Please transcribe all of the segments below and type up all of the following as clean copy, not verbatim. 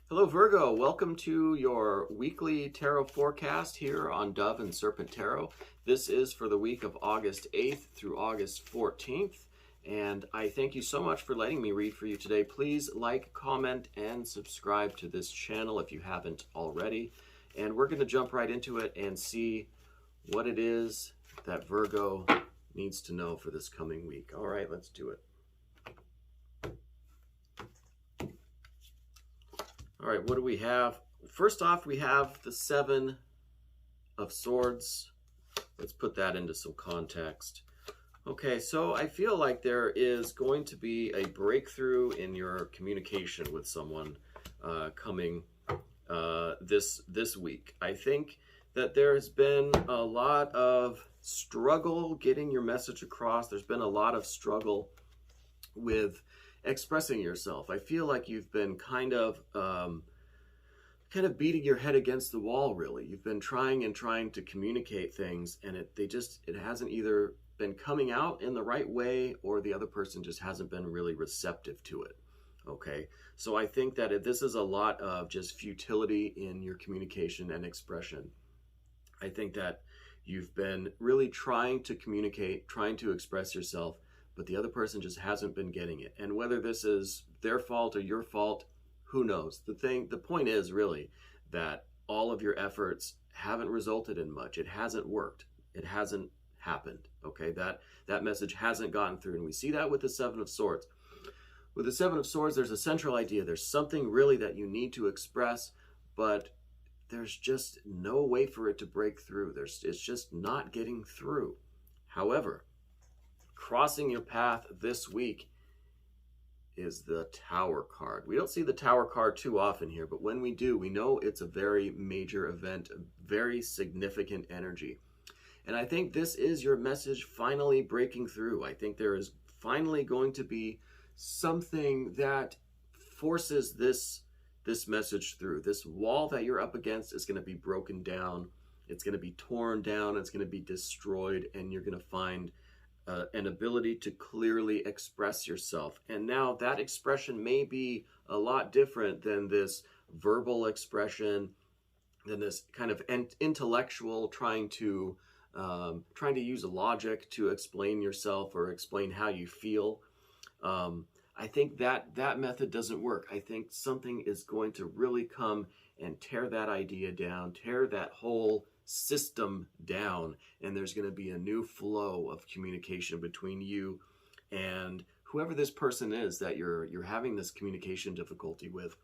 Hello, Virgo. Welcome to your weekly tarot forecast here on Dove and Serpent Tarot. This is for the week of August 8th through August 14th. And I thank you so much for letting me read for you today. Please like, comment, and subscribe to this channel if you haven't already. And we're going to jump right into it and see what it is that Virgo needs to know for this coming week. All right, let's do it. All right, what do we have? First off, we have the Seven of Swords. Let's put that into some context. Okay, so I feel like there is going to be a breakthrough in your communication with someone coming this week. I think that there's been a lot of struggle getting your message across. There's been a lot of struggle with expressing yourself. I feel like you've been kind of beating your head against the wall, really. You've been trying to communicate things, and it hasn't either been coming out in the right way, or the other person just hasn't been really receptive to it. Okay, so I think that this is a lot of just futility in your communication and expression. I think that you've been really trying to communicate, trying to express yourself, but the other person just hasn't been getting it. And whether this is their fault or your fault, who knows? The point is really that all of your efforts haven't resulted in much. It hasn't worked. It hasn't happened. Okay, that message hasn't gotten through. And we see that with the Seven of Swords. With the Seven of Swords, there's a central idea. There's something really that you need to express, but there's just no way for it to break through. It's just not getting through. However, crossing your path this week is the Tower card. We don't see the Tower card too often here, but when we do, we know it's a very major event, a very significant energy. And I think this is your message finally breaking through. I think there is finally going to be something that forces this message through. This wall that you're up against is going to be broken down. It's going to be torn down. It's going to be destroyed, and you're going to find an ability to clearly express yourself. And now that expression may be a lot different than this verbal expression, than this kind of intellectual trying to use logic to explain yourself or explain how you feel. I think that method doesn't work. I think something is going to really come and tear that idea down, tear that whole system down, and there's going to be a new flow of communication between you and whoever this person is that you're having this communication difficulty with.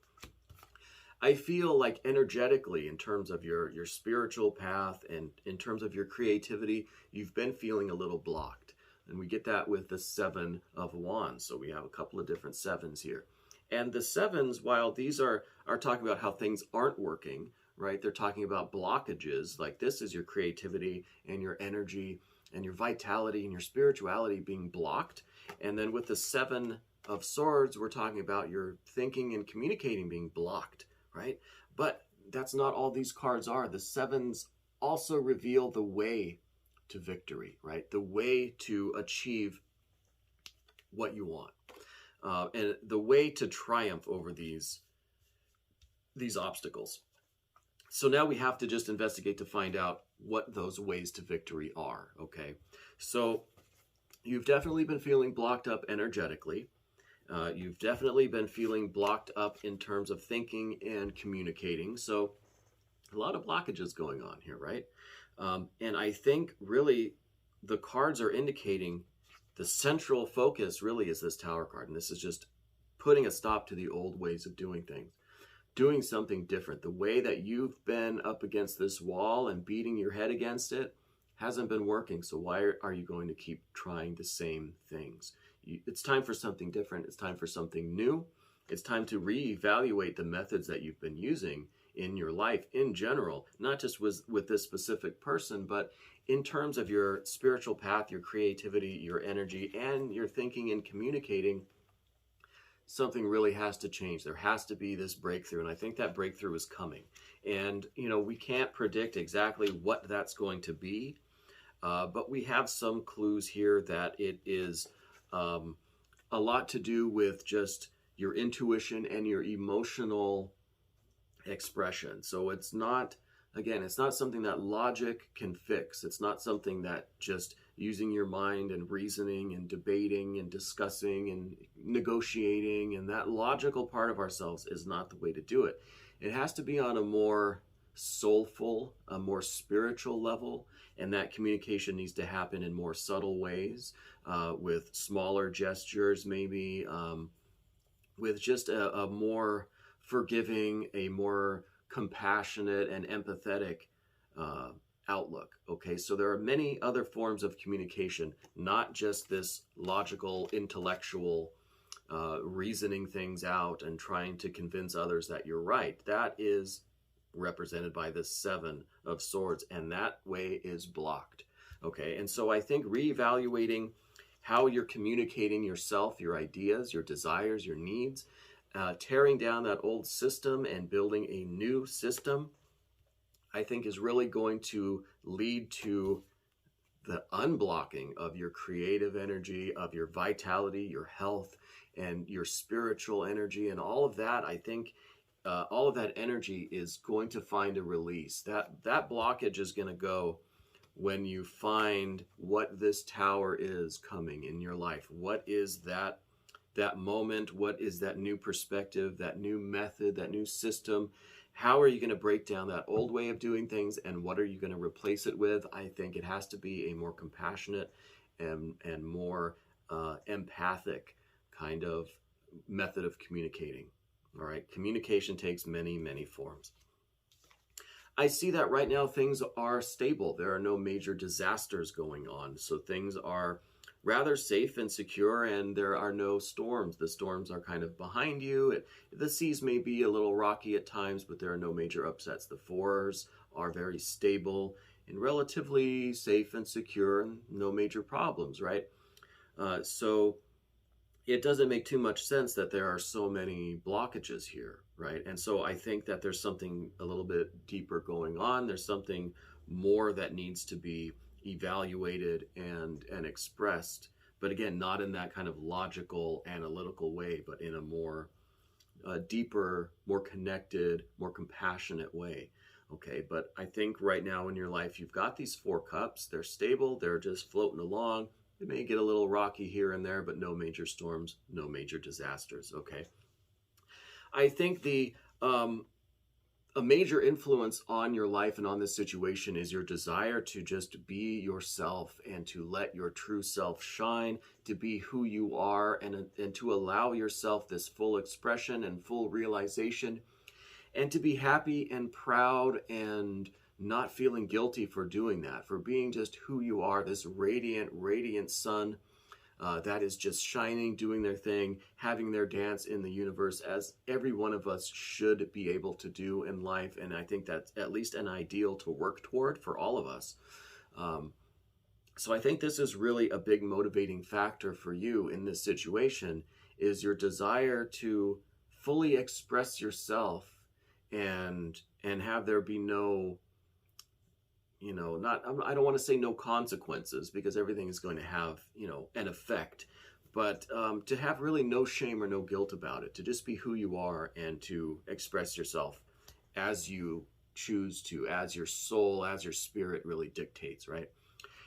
I feel like energetically, in terms of your spiritual path and in terms of your creativity, you've been feeling a little blocked. And we get that with the Seven of Wands. So we have a couple of different sevens here. And the sevens, while these are talking about how things aren't working, right? They're talking about blockages. Like, this is your creativity and your energy and your vitality and your spirituality being blocked. And then with the Seven of Swords, we're talking about your thinking and communicating being blocked, right? But that's not all these cards are. The sevens also reveal the way to victory, right? The way to achieve what you want, and the way to triumph over these obstacles. So now we have to just investigate to find out what those ways to victory are, okay? So you've definitely been feeling blocked up energetically. You've definitely been feeling blocked up in terms of thinking and communicating. So a lot of blockages going on here, right? And I think really the cards are indicating the central focus really is this Tower card. And this is just putting a stop to the old ways of doing things. Doing something different. The way that you've been up against this wall and beating your head against it hasn't been working. So why are you going to keep trying the same things? It's time for something different. It's time for something new. It's time to reevaluate the methods that you've been using in your life in general, not just with this specific person, but in terms of your spiritual path, your creativity, your energy, and your thinking and communicating. Something really has to change. There has to be this breakthrough, and I think that breakthrough is coming. And, we can't predict exactly what that's going to be, but we have some clues here that it is a lot to do with just your intuition and your emotional expression. So it's not, again, it's not something that logic can fix. It's not something that just using your mind and reasoning and debating and discussing and negotiating and that logical part of ourselves is not the way to do it. It has to be on a more soulful, a more spiritual level, and that communication needs to happen in more subtle ways, with smaller gestures, maybe, with just a more forgiving, a more compassionate and empathetic uh, outlook. Okay, so there are many other forms of communication, not just this logical, intellectual, reasoning things out and trying to convince others that you're right. That is represented by the Seven of Swords, and that way is blocked. Okay, and so I think reevaluating how you're communicating yourself, your ideas, your desires, your needs, tearing down that old system and building a new system, I think is really going to lead to the unblocking of your creative energy, of your vitality, your health, and your spiritual energy, and all of that. I think all of that energy is going to find a release. That blockage is going to go when you find what this tower is coming in your life. What is that moment? What is that new perspective, that new method, that new system? How are you going to break down that old way of doing things, and what are you going to replace it with? I think it has to be a more compassionate and more empathic kind of method of communicating. All right, communication takes many, many forms. I see that right now things are stable. There are no major disasters going on. So things are rather safe and secure, and there are no storms. The storms are kind of behind you. The seas may be a little rocky at times, but there are no major upsets. The fours are very stable and relatively safe and secure, and no major problems, right? So it doesn't make too much sense that there are so many blockages here, right? And so I think that there's something a little bit deeper going on. There's something more that needs to be evaluated and expressed, but again, not in that kind of logical, analytical way, but in a more deeper, more connected, more compassionate way. Okay, but I think right now in your life, you've got these four cups. They're stable. They're just floating along. It may get a little rocky here and there, but no major storms, no major disasters. Okay. I think a major influence on your life and on this situation is your desire to just be yourself and to let your true self shine, to be who you are, and to allow yourself this full expression and full realization, and to be happy and proud and not feeling guilty for doing that, for being just who you are, this radiant, radiant sun that is just shining, doing their thing, having their dance in the universe, as every one of us should be able to do in life. And I think that's at least an ideal to work toward for all of us. So I think this is really a big motivating factor for you in this situation, is your desire to fully express yourself and have there be no, I don't want to say no consequences, because everything is going to have, an effect, but to have really no shame or no guilt about it, to just be who you are and to express yourself as you choose to, as your soul, as your spirit really dictates, right?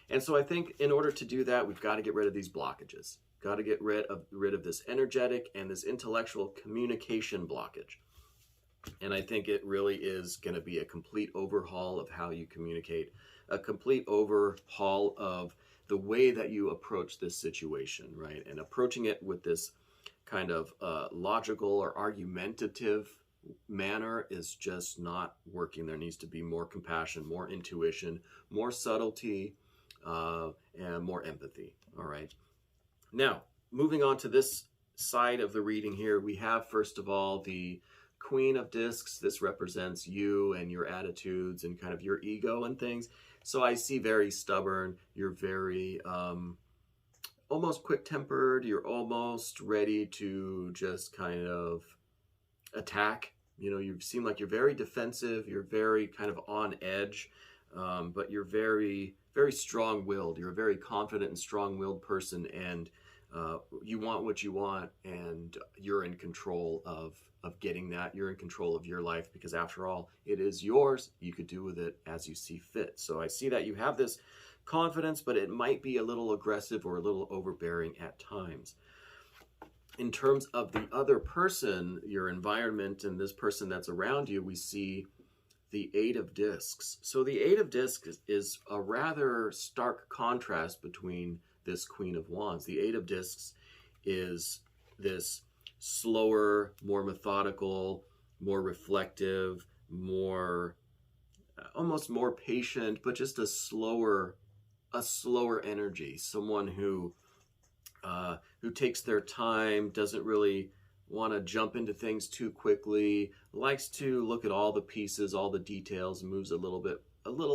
And so I think in order to do that, we've got to get rid of these blockages, got to get rid of this energetic and this intellectual communication blockage. And I think it really is going to be a complete overhaul of how you communicate, a complete overhaul of the way that you approach this situation, right? And approaching it with this kind of logical or argumentative manner is just not working. There needs to be more compassion, more intuition, more subtlety, and more empathy, all right? Now, moving on to this side of the reading here, we have, first of all, the Queen of Discs. This represents you and your attitudes and kind of your ego and things. So I see very stubborn. You're very almost quick-tempered. You're almost ready to just kind of attack. You seem like you're very defensive. You're very kind of on edge, but you're very, very strong-willed. You're a very confident and strong-willed person, and You want what you want, and you're in control of getting that. You're in control of your life, because after all, it is yours. You could do with it as you see fit. So I see that you have this confidence, but it might be a little aggressive or a little overbearing at times. In terms of the other person, your environment, and this person that's around you, we see the Eight of Discs. So the Eight of Discs is a rather stark contrast between this Queen of Wands. The Eight of Discs is this slower, more methodical, more reflective, more almost more patient, but just a slower energy. Someone who takes their time, doesn't really want to jump into things too quickly, likes to look at all the pieces, all the details, moves a little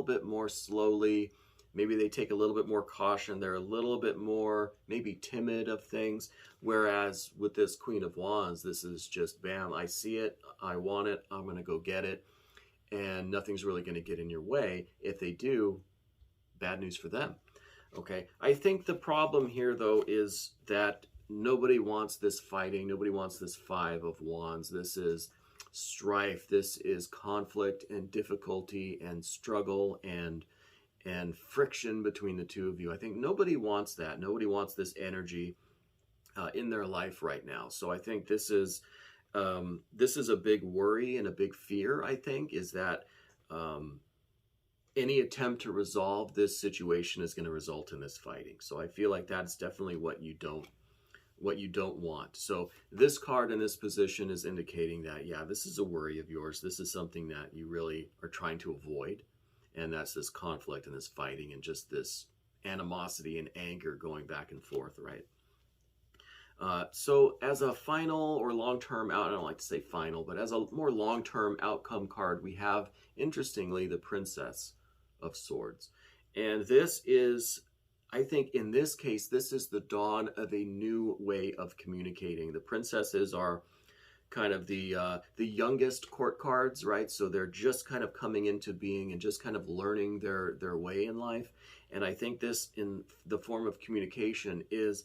bit more slowly. Maybe they take a little bit more caution. They're a little bit more maybe timid of things. Whereas with this Queen of Wands, this is just bam, I see it, I want it, I'm going to go get it. And nothing's really going to get in your way. If they do, bad news for them. Okay, I think the problem here, though, is that nobody wants this fighting. Nobody wants this Five of Wands. This is strife. This is conflict and difficulty and struggle and friction between the two of you. I think nobody wants that. Nobody wants this energy in their life right now. So I think this is a big worry and a big fear, I think, is that any attempt to resolve this situation is going to result in this fighting. So I feel like that's definitely what you don't want. So this card in this position is indicating that, yeah, this is a worry of yours. This is something that you really are trying to avoid. And that's this conflict and this fighting and just this animosity and anger going back and forth, right? So as a final or long-term out, I don't like to say final, but as a more long-term outcome card, we have, interestingly, the Princess of Swords. And this is, I think in this case, this is the dawn of a new way of communicating. The princesses are kind of the youngest court cards, right? So they're just kind of coming into being and just kind of learning their way in life. And I think this, in the form of communication, is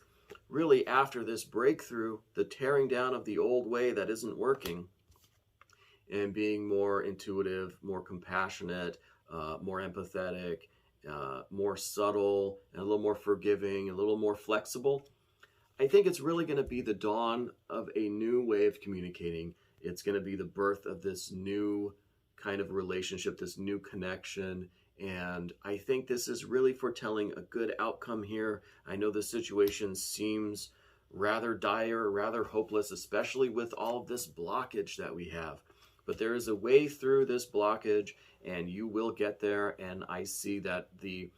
really after this breakthrough, the tearing down of the old way that isn't working, and being more intuitive, more compassionate, more empathetic, more subtle, and a little more forgiving, a little more flexible. I think it's really going to be the dawn of a new way of communicating. It's going to be the birth of this new kind of relationship, this new connection. And I think this is really foretelling a good outcome here. I know the situation seems rather dire, rather hopeless, especially with all of this blockage that we have. But there is a way through this blockage, and you will get there. And I see that the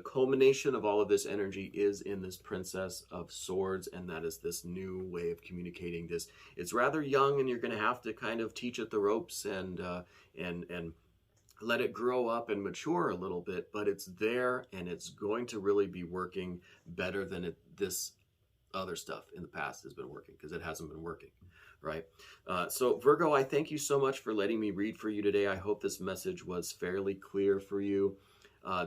culmination of all of this energy is in this Princess of Swords, and that is this new way of communicating this. It's rather young, and you're going to have to kind of teach it the ropes and let it grow up and mature a little bit, but it's there, and it's going to really be working better than this other stuff in the past has been working, because it hasn't been working, right? So Virgo, I thank you so much for letting me read for you today. I hope this message was fairly clear for you.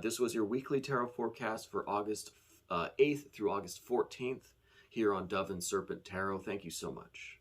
This was your weekly tarot forecast for August 8th through August 14th here on Dove and Serpent Tarot. Thank you so much.